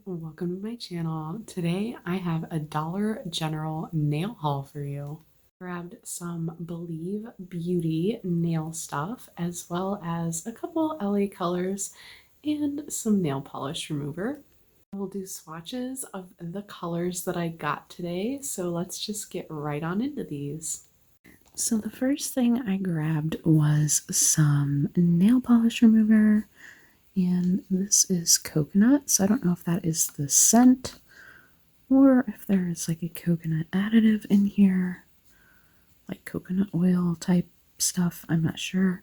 welcome to my channel. Today I have a Dollar General nail haul for you. Grabbed some Believe Beauty nail stuff as well as a couple LA colors and some nail polish remover. We'll do swatches of the colors that I got today, so let's just get right on into these. So the first thing I grabbed was some nail polish remover. And this is coconut, so I don't know if that is the scent or if there is like a coconut additive in here, like coconut oil type stuff. I'm not sure,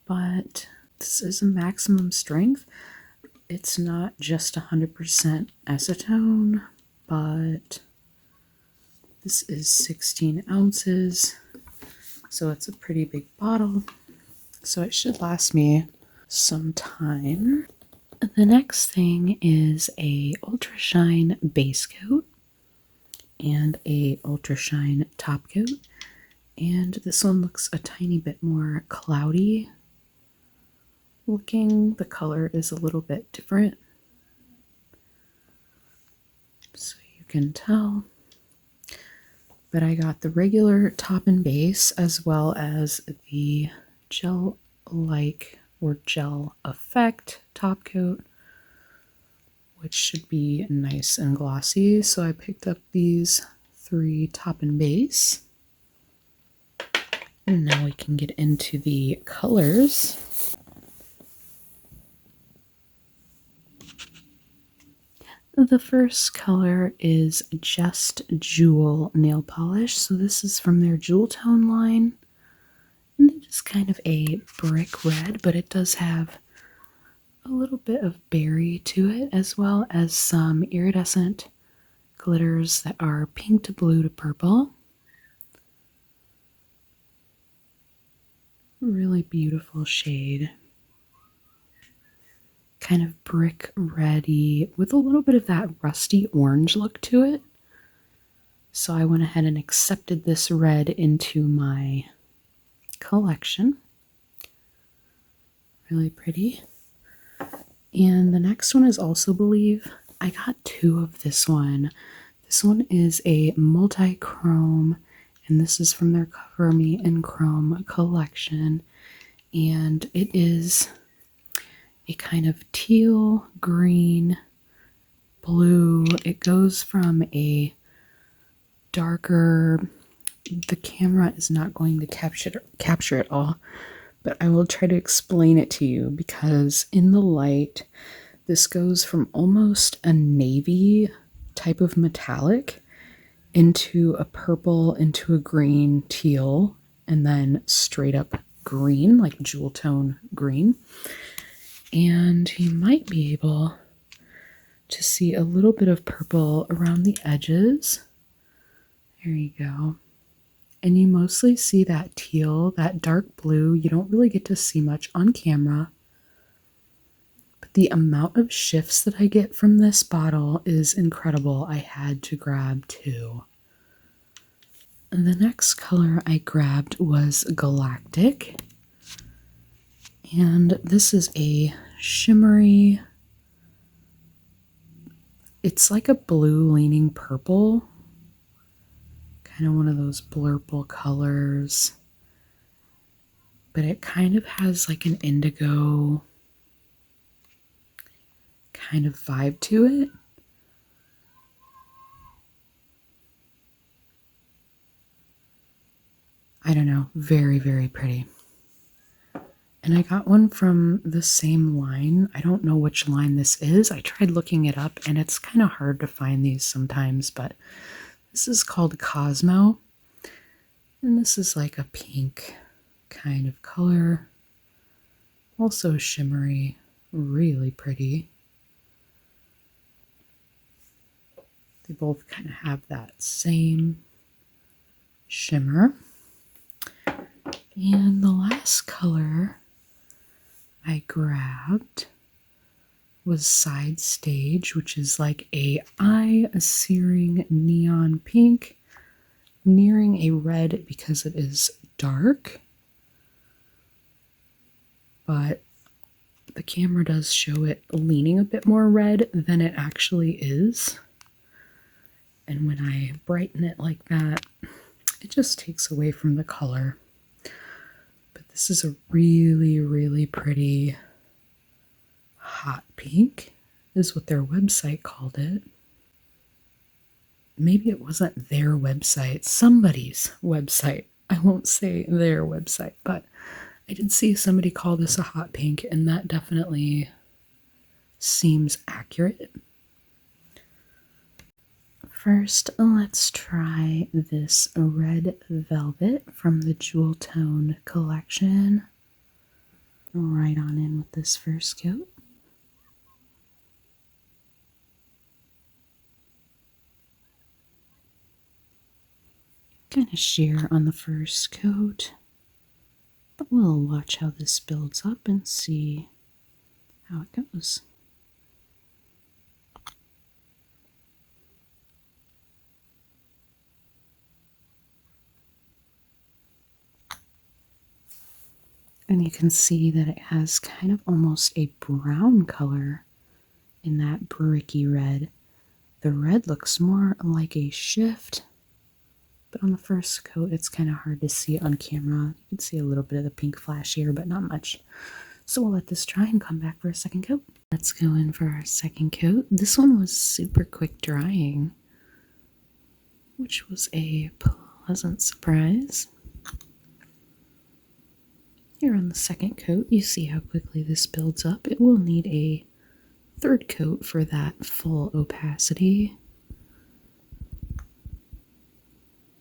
but this is a maximum strength. It's not just 100% acetone, but this is 16 ounces, so it's a pretty big bottle, so it should last me some time. The next thing is a Ultra Shine base coat and a Ultra Shine top coat, and this one looks a tiny bit more cloudy looking. The color is a little bit different, so you can tell. But I got the regular top and base as well as the gel-like or gel effect top coat, which should be nice and glossy. So I picked up these 3 top and base. And now we can get into the colors. The first color is Just Jewel nail polish. So this is from their Jewel Tone line. And it is kind of a brick red, but it does have a little bit of berry to it, as well as some iridescent glitters that are pink to blue to purple. Really beautiful shade. Kind of brick reddy with a little bit of that rusty orange look to it. So I went ahead and accepted this red into my collection. Really pretty. And the next one is also Believe. I got 2 of this one. This one is a multi-chrome, and this is from their Cover Me in Chrome collection. And it is a kind of teal, green, blue. It goes from a darker, the camera is not going to capture it all, but I will try to explain it to you, because in the light, this goes from almost a navy type of metallic into a purple, into a green, teal, and then straight up green, like jewel tone green. And you might be able to see a little bit of purple around the edges. There you go. And you mostly see that teal, that dark blue. You don't really get to see much on camera. But the amount of shifts that I get from this bottle is incredible. I had to grab 2. And the next color I grabbed was Galactic. And this is a shimmery, it's like a blue leaning purple. Kind of one of those blurple colors, but it kind of has like an indigo kind of vibe to it. I don't know, very, very pretty. And I got one from the same line. I don't know which line this is. I tried looking it up, and it's kind of hard to find these sometimes, but this is called Cosmo, and this is like a pink kind of color. Also shimmery, really pretty. They both kind of have that same shimmer. And the last color I grabbed was Side Stage, which is like a eye-searing neon pink, nearing a red because it is dark. But the camera does show it leaning a bit more red than it actually is. And when I brighten it like that, it just takes away from the color. But this is a really, really pretty hot pink, is what their website called it. Maybe it wasn't their website, somebody's website. I won't say their website, but I did see somebody call this a hot pink, and that definitely seems accurate. First, let's try this red velvet from the Jewel Tone collection. Right on in with this first coat. Kind of sheer on the first coat, but we'll watch how this builds up and see how it goes. And you can see that it has kind of almost a brown color in that bricky red. The red looks more like a shift, but on the first coat it's kind of hard to see it on camera. You can see a little bit of the pink flash here, but not much. So we'll let this dry and come back for a second coat. Let's go in for our second coat. This one was super quick drying, which was a pleasant surprise. Here on the second coat, you see how quickly this builds up. It will need a third coat for that full opacity.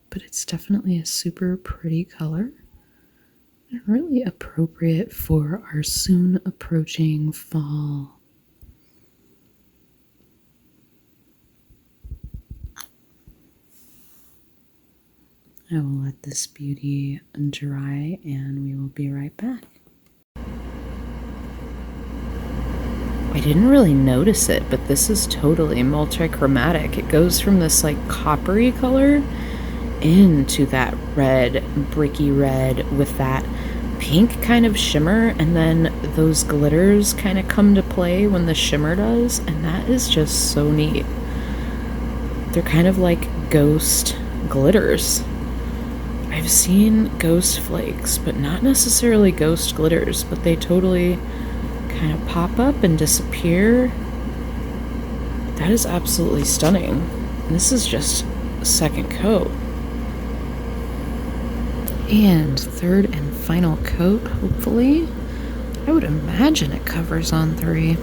But it's definitely a super pretty color and really appropriate for our soon approaching fall. I will let this beauty dry and we will be right back. I didn't really notice it, but this is totally multichromatic. It goes from this like coppery color into that red, bricky red with that pink kind of shimmer, and then those glitters kind of come to play when the shimmer does, and that is just so neat. They're kind of like ghost glitters. I've seen ghost flakes, but not necessarily ghost glitters, but they totally kind of pop up and disappear. That is absolutely stunning. And this is just a second coat. And third and final coat, hopefully. I would imagine it covers on 3.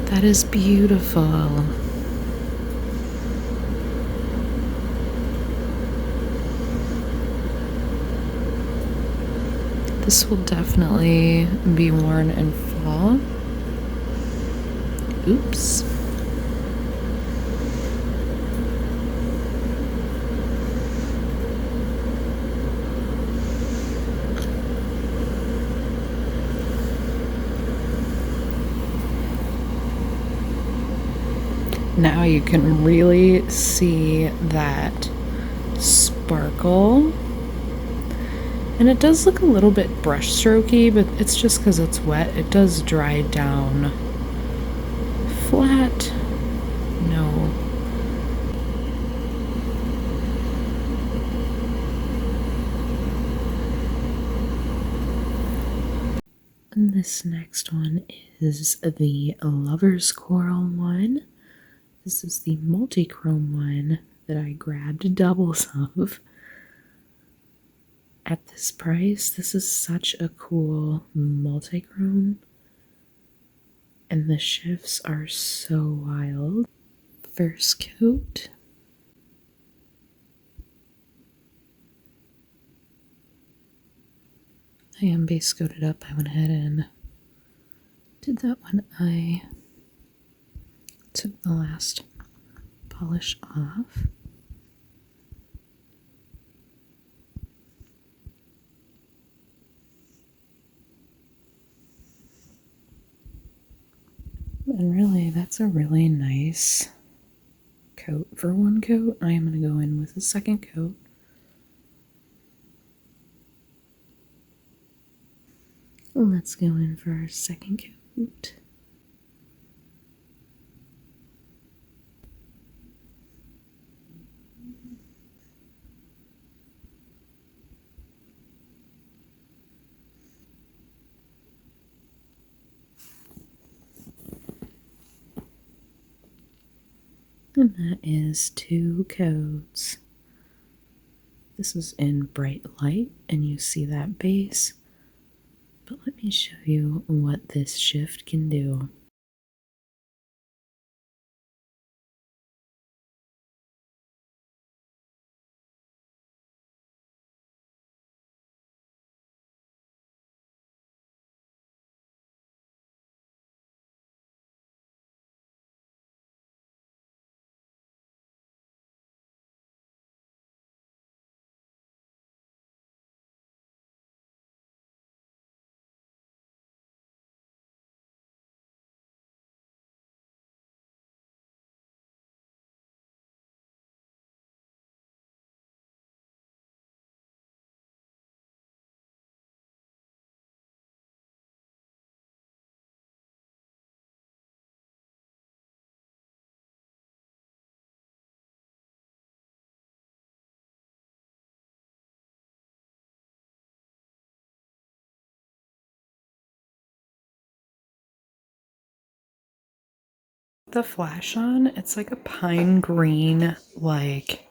That is beautiful. This will definitely be worn in fall. Oops. Now you can really see that sparkle. And it does look a little bit brush strokey, but it's just because it's wet. It does dry down flat. No. And this next one is the Lover's Coral one. This is the multi-chrome one that I grabbed doubles of. At this price, this is such a cool multi-chrome, and the shifts are so wild. First coat. I am base coated up. I went ahead and did that when I took the last polish off. And really, that's a really nice coat for one coat. I am going to go in with a second coat. Let's go in for our second coat. And that is 2 coats. This is in bright light and you see that base. But let me show you what this shift can do. The flash on, it's like a pine green, like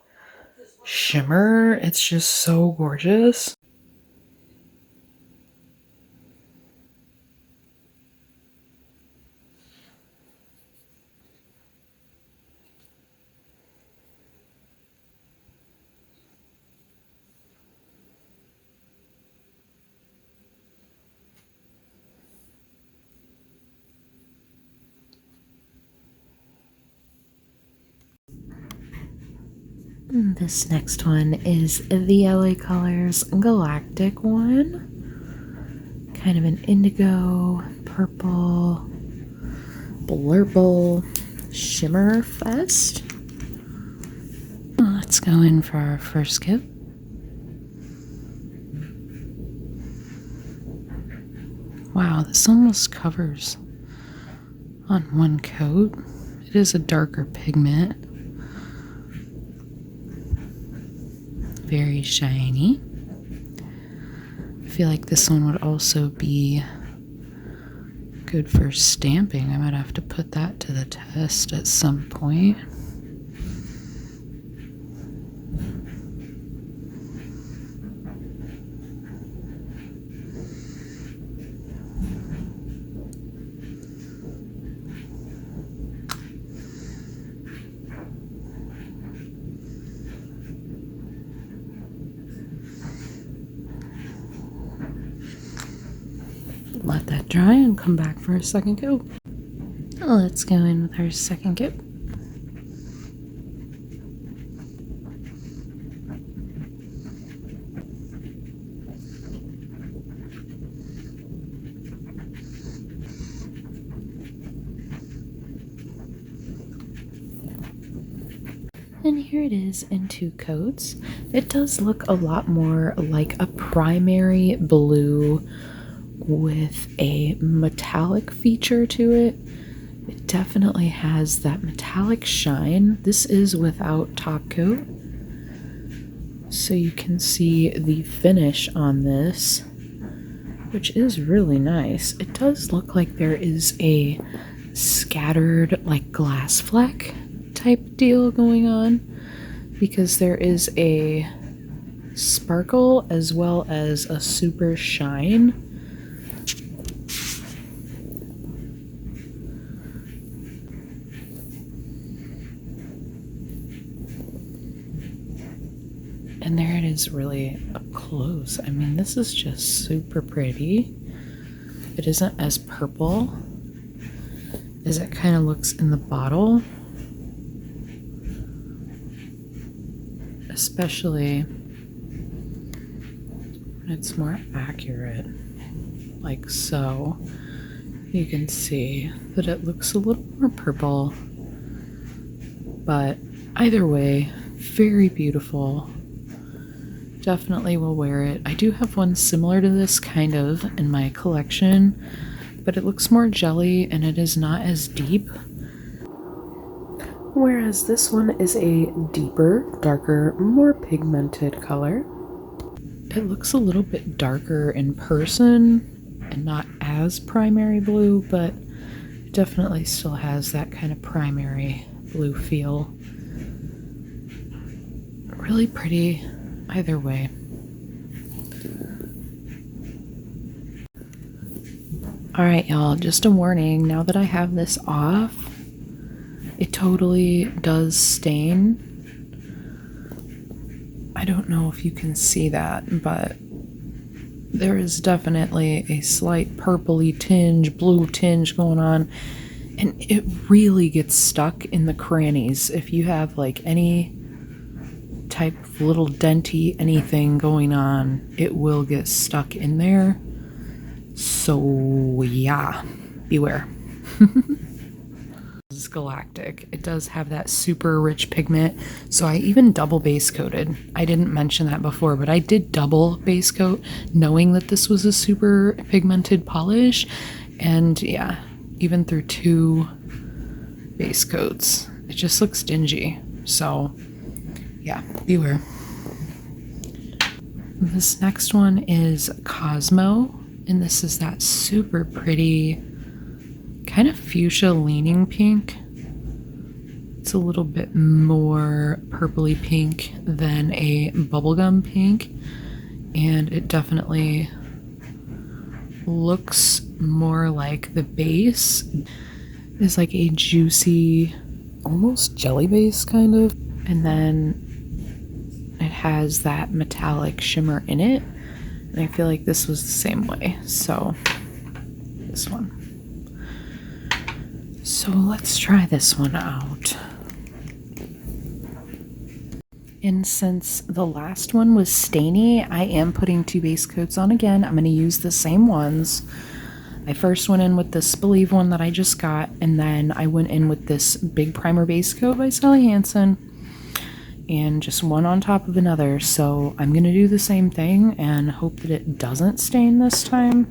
shimmer. It's just so gorgeous. This next one is the LA Colors Galactic one. Kind of an indigo, purple, blurple shimmer fest. Let's go in for our first coat. Wow, this almost covers on one coat. It is a darker pigment. Very shiny. I feel like this one would also be good for stamping. I might have to put that to the test at some point. Let that dry and come back for a second coat. Let's go in with our second coat. And here it is in 2 coats. It does look a lot more like a primary blue with a metallic feature to it. It definitely has that metallic shine. This is without top coat, so you can see the finish on this, which is really nice. It does look like there is a scattered like glass fleck type deal going on, because there is a sparkle as well as a super shine. And there it is really up close. I mean, this is just super pretty. It isn't as purple as it kind of looks in the bottle. Especially when it's more accurate, like so. You can see that it looks a little more purple, but either way, very beautiful. Definitely will wear it. I do have one similar to this kind of in my collection, but it looks more jelly and it is not as deep. Whereas this one is a deeper, darker, more pigmented color. It looks a little bit darker in person and not as primary blue, but it definitely still has that kind of primary blue feel. Really pretty either way. Alright y'all, just a warning, now that I have this off, it totally does stain. I don't know if you can see that, but there is definitely a slight purpley tinge, blue tinge going on, and it really gets stuck in the crannies. If you have like any type of little denty anything going on, it will get stuck in there. So yeah, beware. This is galactic. It does have that super rich pigment, so I even double base coated. I didn't mention that before, but I did double base coat knowing that this was a super pigmented polish, and yeah, even through 2 base coats, it just looks dingy. So yeah, beware. This next one is Cosmo, and this is that super pretty kind of fuchsia leaning pink. It's a little bit more purpley pink than a bubblegum pink, and it definitely looks more like the base is like a juicy, almost jelly base kind of, and then it has that metallic shimmer in it, and I feel like this was the same way. So this one. So let's try this one out. And since the last one was stainy, I am putting 2 base coats on again. I'm going to use the same ones. I first went in with this Believe one that I just got, and then I went in with this big primer base coat by Sally Hansen, and just one on top of another. So I'm going to do the same thing and hope that it doesn't stain this time.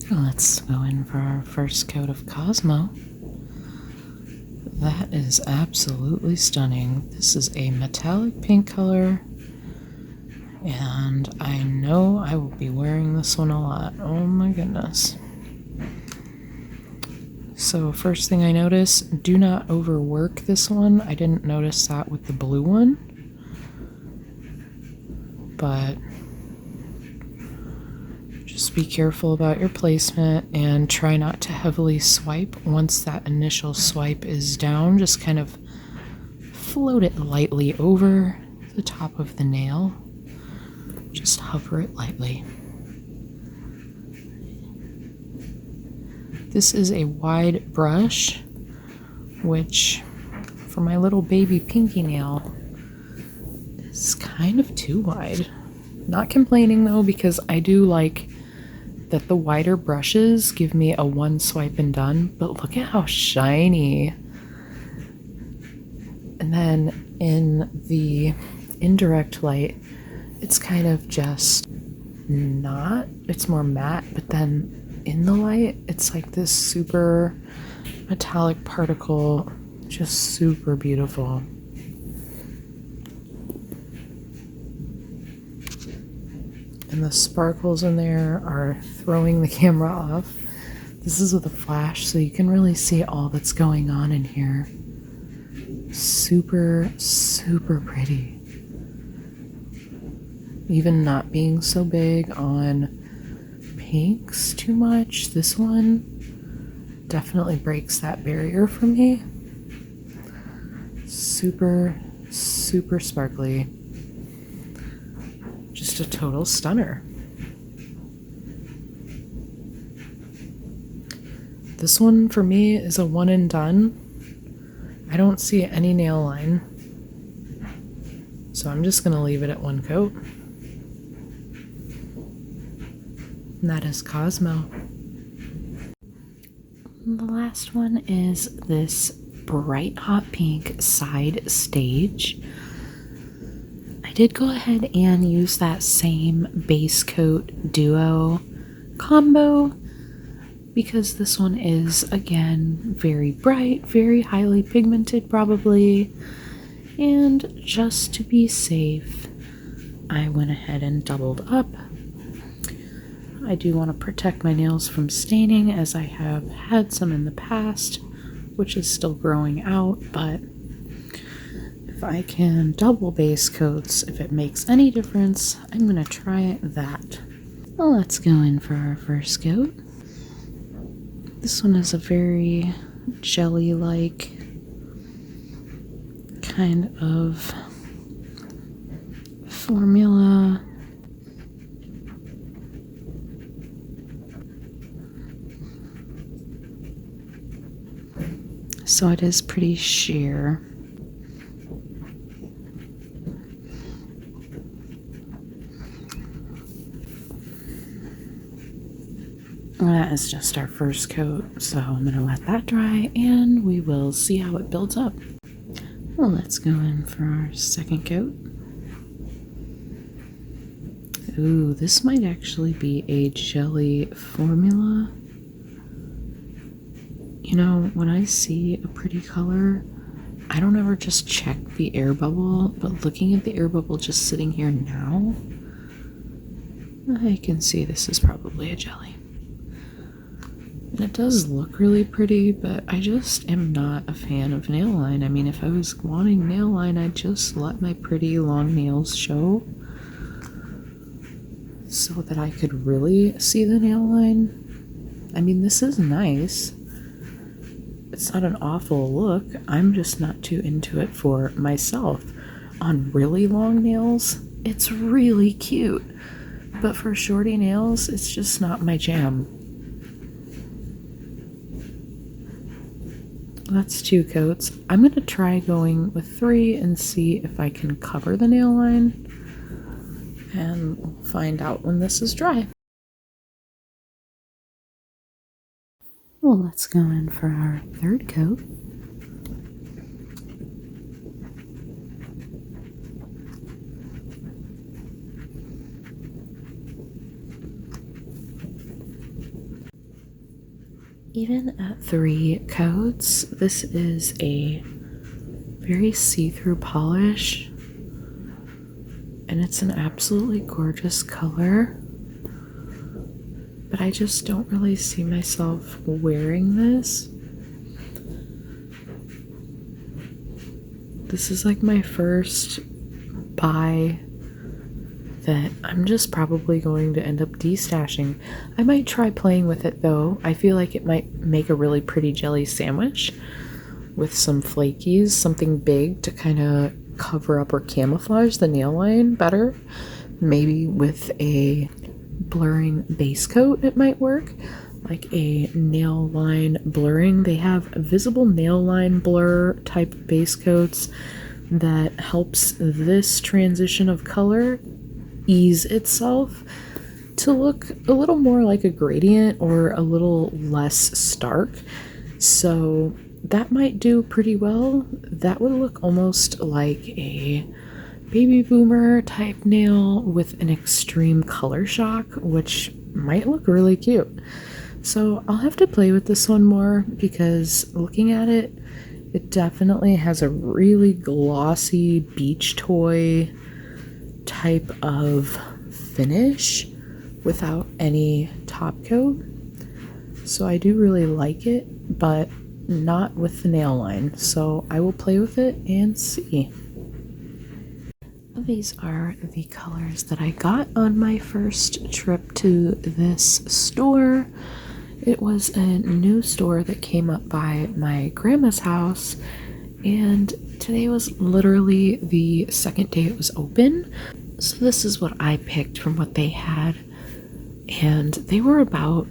Let's go in for our first coat of Cosmo. That is absolutely stunning. This is a metallic pink color, and I know I will be wearing this one a lot. Oh my goodness. So first thing I notice, do not overwork this one. I didn't notice that with the blue one, but just be careful about your placement and try not to heavily swipe. Once that initial swipe is down, just kind of float it lightly over the top of the nail. Just hover it lightly. This is a wide brush, which for my little baby pinky nail is kind of too wide. Not complaining though, because I do like that the wider brushes give me a one swipe and done, but look at how shiny. And then in the indirect light, it's kind of just not, it's more matte, but then in the light, it's like this super metallic particle, just super beautiful. And the sparkles in there are throwing the camera off. This is with a flash, so you can really see all that's going on in here. Super, super pretty. Even not being so big on pinks too much, this one definitely breaks that barrier for me. Super, super sparkly. Just a total stunner. This one for me is a one and done. I don't see any nail line, so I'm just gonna leave it at one coat. And that is Cosmo. The last one is this bright hot pink side stage. I did go ahead and use that same base coat duo combo because this one is, again, very bright, very highly pigmented probably, and just to be safe, I went ahead and doubled up. I do want to protect my nails from staining as I have had some in the past, which is still growing out, but if I can double base coats, if it makes any difference, I'm going to try that. Well, let's go in for our first coat. This one is a very jelly-like kind of formula. So it is pretty sheer. That is just our first coat, so I'm going to let that dry and we will see how it builds up. Well, let's go in for our second coat. Ooh, this might actually be a jelly formula. You know, when I see a pretty color, I don't ever just check the air bubble, but looking at the air bubble just sitting here now, I can see this is probably a jelly. And it does look really pretty, but I just am not a fan of nail line. I mean, if I was wanting nail line, I'd just let my pretty long nails show so that I could really see the nail line. I mean, this is nice. It's not an awful look. I'm just not too into it for myself. On really long nails, it's really cute. But for shorty nails, it's just not my jam. That's 2 coats. I'm going to try going with 3 and see if I can cover the nail line. And we'll find out when this is dry. Well, let's go in for our third coat. Even at 3 coats, this is a very see-through polish, and it's an absolutely gorgeous color, but I just don't really see myself wearing this. This is like my first buy that I'm just probably going to end up destashing. I might try playing with it though. I feel like it might make a really pretty jelly sandwich with some flakies, something big to kind of cover up or camouflage the nail line better. Maybe with a blurring base coat it might work, like a nail line blurring. They have visible nail line blur type base coats that helps this transition of color ease itself to look a little more like a gradient or a little less stark. So that might do pretty well. That would look almost like a baby boomer type nail with an extreme color shock, which might look really cute. So I'll have to play with this one more because looking at it, it definitely has a really glossy beach toy type of finish without any top coat. So I do really like it, but not with the nail line. So I will play with it and see. These are the colors that I got on my first trip to this store. It was a new store that came up by my grandma's house, and today was literally the second day it was open. So this is what I picked from what they had, and they were about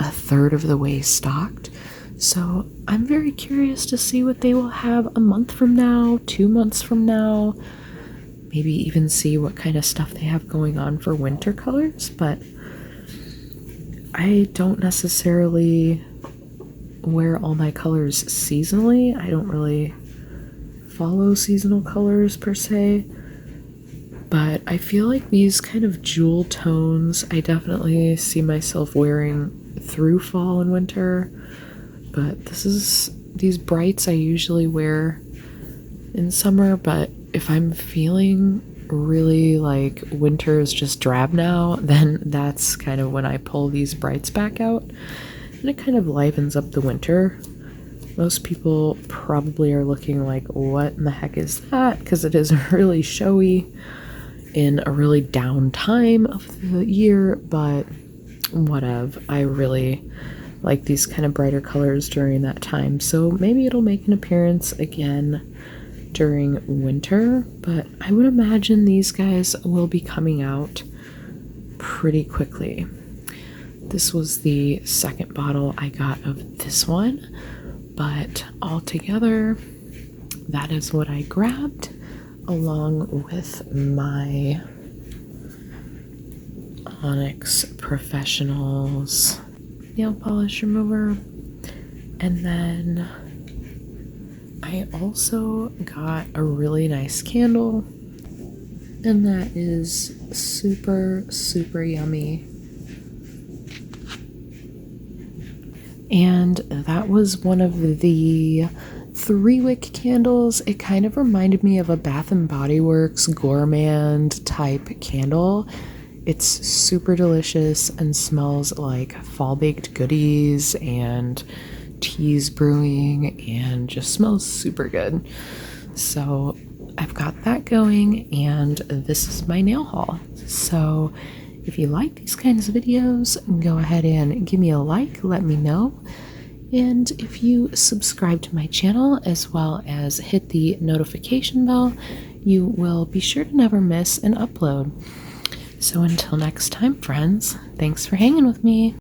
a third of the way stocked. So I'm very curious to see what they will have a month from now, 2 months from now, maybe even see what kind of stuff they have going on for winter colors. But I don't necessarily wear all my colors seasonally. I don't really follow seasonal colors per se. But I feel like these kind of jewel tones, I definitely see myself wearing through fall and winter. But these brights I usually wear in summer, but if I'm feeling really like winter is just drab now, then that's kind of when I pull these brights back out, and it kind of livens up the winter. Most people probably are looking like, what in the heck is that? Because it is really showy in a really down time of the year, but whatever. I really like these kind of brighter colors during that time, so maybe it'll make an appearance again during winter, but I would imagine these guys will be coming out pretty quickly. This was the second bottle I got of this one, but altogether, that is what I grabbed along with my Onyx Professionals nail polish remover. And then I also got a really nice candle, and that is super, super yummy. And that was one of the 3-wick candles. It kind of reminded me of a Bath and Body Works gourmand type candle. It's super delicious and smells like fall baked goodies and teas brewing, and just smells super good. So I've got that going, and this is my nail haul. So if you like these kinds of videos, go ahead and give me a like, let me know. And if you subscribe to my channel as well as hit the notification bell, you will be sure to never miss an upload. So until next time, friends, thanks for hanging with me.